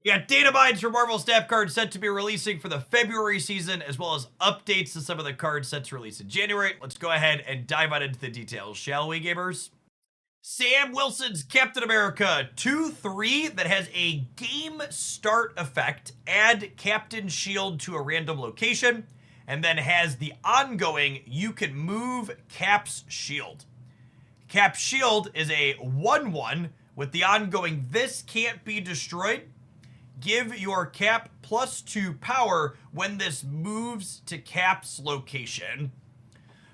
Yeah, data mines for Marvel Snap cards set to be releasing for the February season, as well as updates to some of the cards set to release in January. Let's go ahead and dive on into the details, shall we, gamers? Sam Wilson's Captain America 2-3 that has a game start effect. Add Captain Shield to a random location, and then has the ongoing you can move Cap's Shield. Cap's Shield is a 1-1 with the ongoing this can't be destroyed. Give your Cap +2 power when this moves to Cap's location.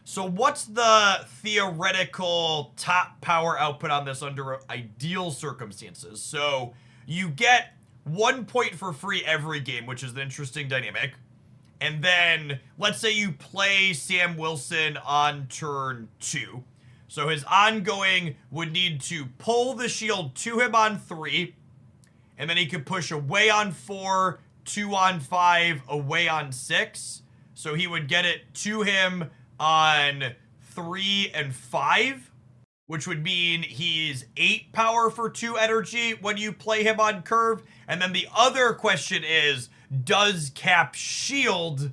So what's the theoretical top power output on this under ideal circumstances? So you get 1 point for free every game, which is an interesting dynamic. And then let's say you play Sam Wilson on turn 2. So his ongoing would need to pull the shield to him on 3. And then he could push away on 4, 2 on 5, away on 6. So he would get it to him on 3 and 5, which would mean he's 8 power for 2 energy when you play him on curve. And then the other question is, does Cap Shield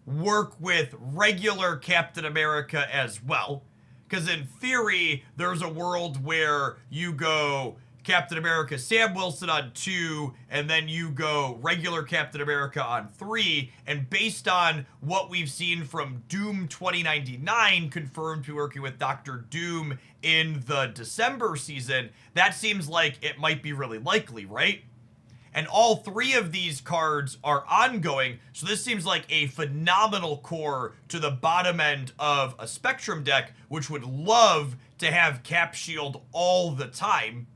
work with regular Captain America as well? Because in theory, there's a world where you go Captain America Sam Wilson on 2, and then you go regular Captain America on 3, and based on what we've seen from Doom 2099 confirmed to be working with Dr. Doom in the December season, that seems like it might be really likely, right? And all 3 of these cards are ongoing, so this seems like a phenomenal core to the bottom end of a Spectrum deck, which would love to have Cap Shield all the time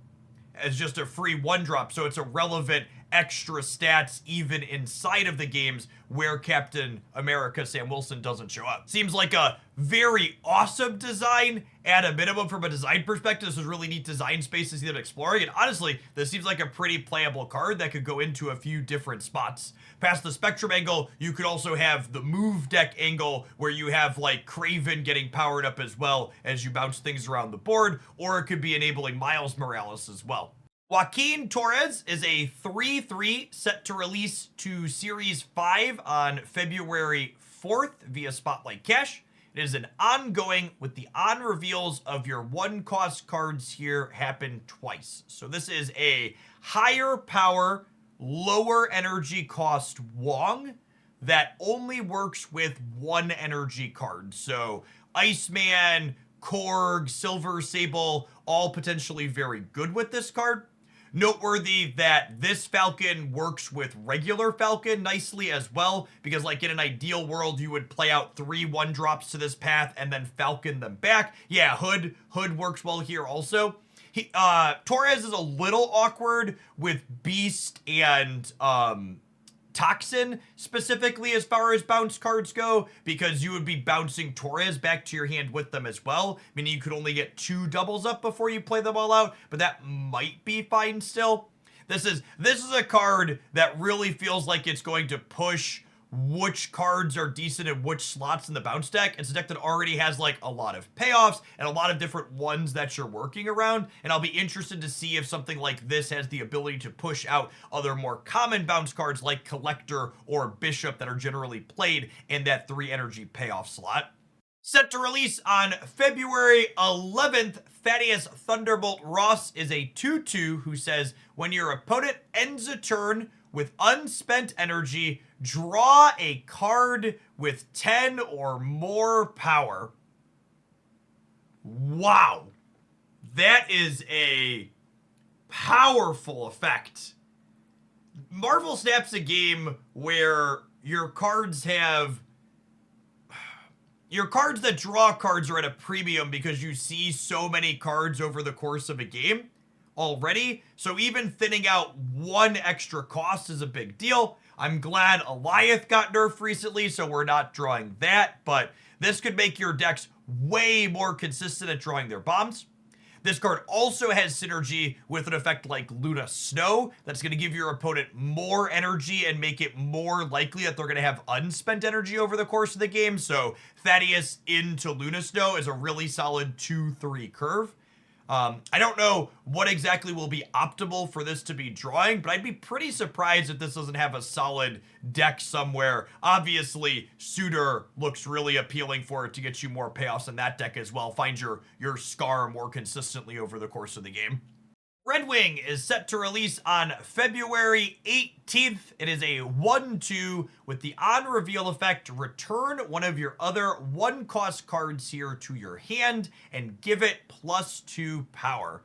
as just a free 1-drop, so it's a relevant extra stats even inside of the games where Captain America Sam Wilson doesn't show up. Seems like a very awesome design at a minimum from a design perspective. This is really neat design space to see them exploring, and honestly, this seems like a pretty playable card that could go into a few different spots. Past the Spectrum angle, you could also have the move deck angle where you have like Kraven getting powered up as well as you bounce things around the board, or it could be enabling Miles Morales as well. Joaquin Torres is a 3-3 set to release to Series 5 on February 4th via Spotlight Cash. It is an ongoing with the on reveals of your 1-cost cards here happen twice. So this is a higher power, lower energy cost Wong that only works with 1 energy card. So Iceman, Korg, Silver Sable, all potentially very good with this card. Noteworthy that this Falcon works with regular Falcon nicely as well, because like in an ideal world, you would play out 3 1-drops to this path and then Falcon them back. Yeah, Hood works well here also. Torres is a little awkward with Beast and Toxin specifically as far as bounce cards go, because you would be bouncing Torres back to your hand with them as well, meaning you could only get 2 doubles up before you play them all out, but that might be fine still. This is a card that really feels like it's going to push which cards are decent in which slots in the bounce deck. It's a deck that already has like a lot of payoffs and a lot of different ones that you're working around, and I'll be interested to see if something like this has the ability to push out other more common bounce cards like Collector or Bishop that are generally played in that 3 energy payoff slot. Set to release on February 11th, Thaddeus Thunderbolt Ross is a 2-2 who says, when your opponent ends a turn with unspent energy, draw a card with 10 or more power. Wow. That is a powerful effect. Marvel Snap's a game where your cards have... Your cards that draw cards are at a premium because you see so many cards over the course of a game already. So even thinning out 1 extra cost is a big deal. I'm glad Alioth got nerfed recently, so we're not drawing that, but this could make your decks way more consistent at drawing their bombs. This card also has synergy with an effect like Luna Snow that's going to give your opponent more energy and make it more likely that they're going to have unspent energy over the course of the game. So Thaddeus into Luna Snow is a really solid 2-3 curve. I don't know what exactly will be optimal for this to be drawing, but I'd be pretty surprised if this doesn't have a solid deck somewhere. Obviously, Suitor looks really appealing for it to get you more payoffs in that deck as well. Find your Scar more consistently over the course of the game. Redwing is set to release on February 18th. It is a 1/2 with the on-reveal effect. Return one of your other 1-cost cards here to your hand and give it +2 power.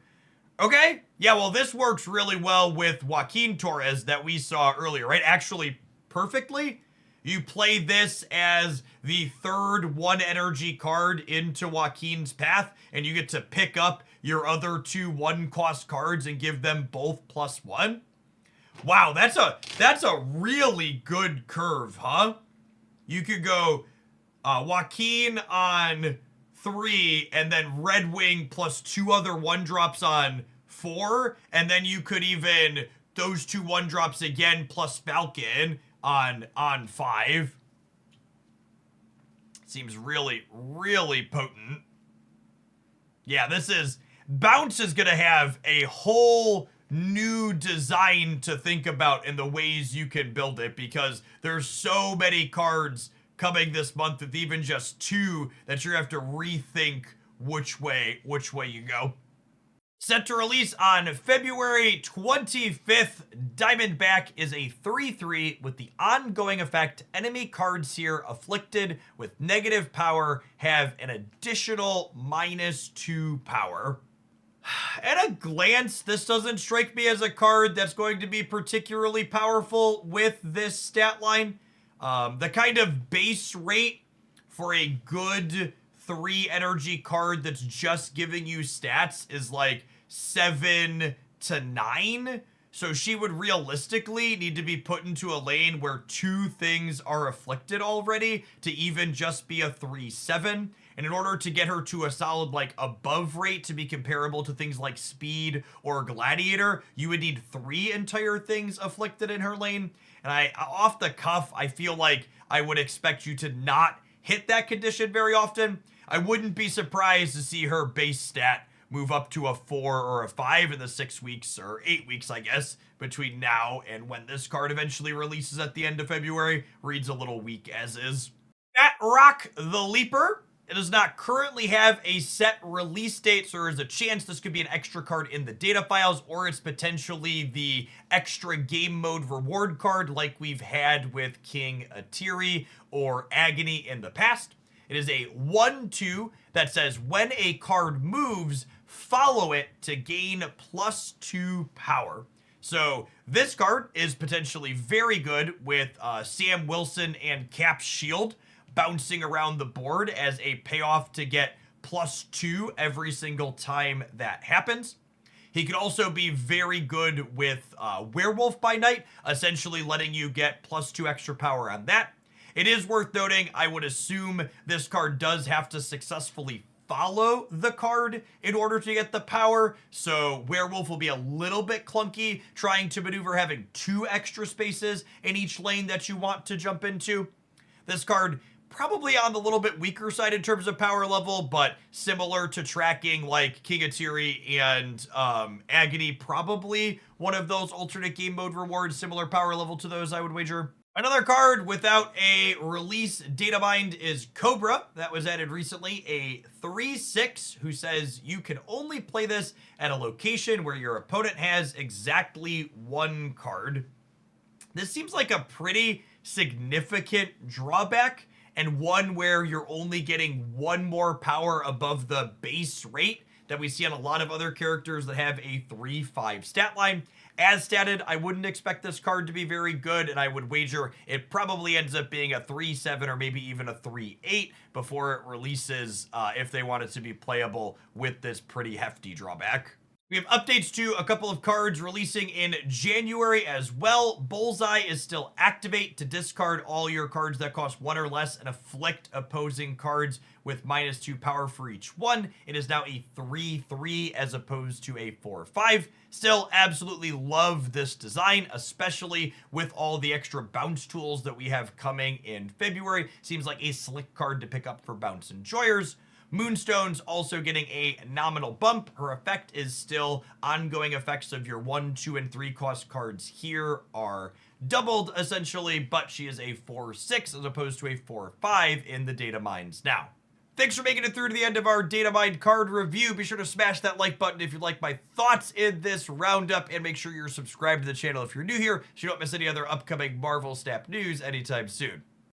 Okay, yeah, well, this works really well with Joaquin Torres that we saw earlier, right? Actually, perfectly. You play this as the third 1-energy card into Joaquin's path, and you get to pick up your other 2 1-cost cards and give them both +1. Wow, that's a really good curve, huh? You could go Joaquin on 3, and then Redwing plus 2 other 1-drops on 4, and then you could even those 2 1-drops again plus Falcon on 5. Seems really, really potent. Yeah, Bounce is gonna have a whole new design to think about in the ways you can build it, because there's so many cards coming this month with even just 2 that you're gonna have to rethink which way you go. Set to release on February 25th, Diamondback is a 3/3 with the ongoing effect. Enemy cards here afflicted with negative power have an additional -2 power. At a glance, this doesn't strike me as a card that's going to be particularly powerful with this stat line. The kind of base rate for a good 3-energy card that's just giving you stats is like 7 to 9. So she would realistically need to be put into a lane where 2 things are afflicted already to even just be a 3/7. And in order to get her to a solid like above rate to be comparable to things like Speed or Gladiator, you would need 3 entire things afflicted in her lane. And off the cuff, I feel like I would expect you to not hit that condition very often. I wouldn't be surprised to see her base stat move up to a 4 or a 5 in the 6 weeks or 8 weeks, I guess, between now and when this card eventually releases at the end of February. Reads a little weak as is. Batroc the Leaper. It does not currently have a set release date, so there is a chance this could be an extra card in the data files, or it's potentially the extra game mode reward card like we've had with King Atiri or Agony in the past. It is a 1/2 that says when a card moves, follow it to gain +2 power. So this card is potentially very good with Sam Wilson and Cap's Shield bouncing around the board as a payoff to get +2 every single time that happens. He could also be very good with Werewolf by Night, essentially letting you get +2 extra power on that. It is worth noting, I would assume this card does have to successfully follow the card in order to get the power, so Werewolf will be a little bit clunky trying to maneuver having 2 extra spaces in each lane that you want to jump into. This card probably on the little bit weaker side in terms of power level, but similar to tracking like King Atiri and Agony, probably one of those alternate game mode rewards, similar power level to those, I would wager. Another card without a release data bind is Cobra. That was added recently, a 3/6 who says you can only play this at a location where your opponent has exactly 1 card. This seems like a pretty significant drawback, and one where you're only getting 1 more power above the base rate that we see on a lot of other characters that have a 3/5 stat line. As stated, I wouldn't expect this card to be very good, and I would wager it probably ends up being a 3/7 or maybe even a 3/8 before it releases if they want it to be playable with this pretty hefty drawback. We have updates to a couple of cards releasing in January as well. Bullseye is still activate to discard all your cards that cost 1 or less and afflict opposing cards with -2 power for each one. It is now a 3/3 as opposed to a 4/5. Still absolutely love this design, especially with all the extra bounce tools that we have coming in February. Seems like a slick card to pick up for bounce enjoyers. Moonstone's also getting a nominal bump. Her effect is still ongoing effects of your 1, 2, and 3 cost cards here are doubled essentially, but she is a 4/6 as opposed to a 4/5 in the data mines now. Thanks for making it through to the end of our data mine card review. Be sure to smash that like button if you like my thoughts in this roundup, and make sure you're subscribed to the channel if you're new here so you don't miss any other upcoming Marvel Snap news anytime soon.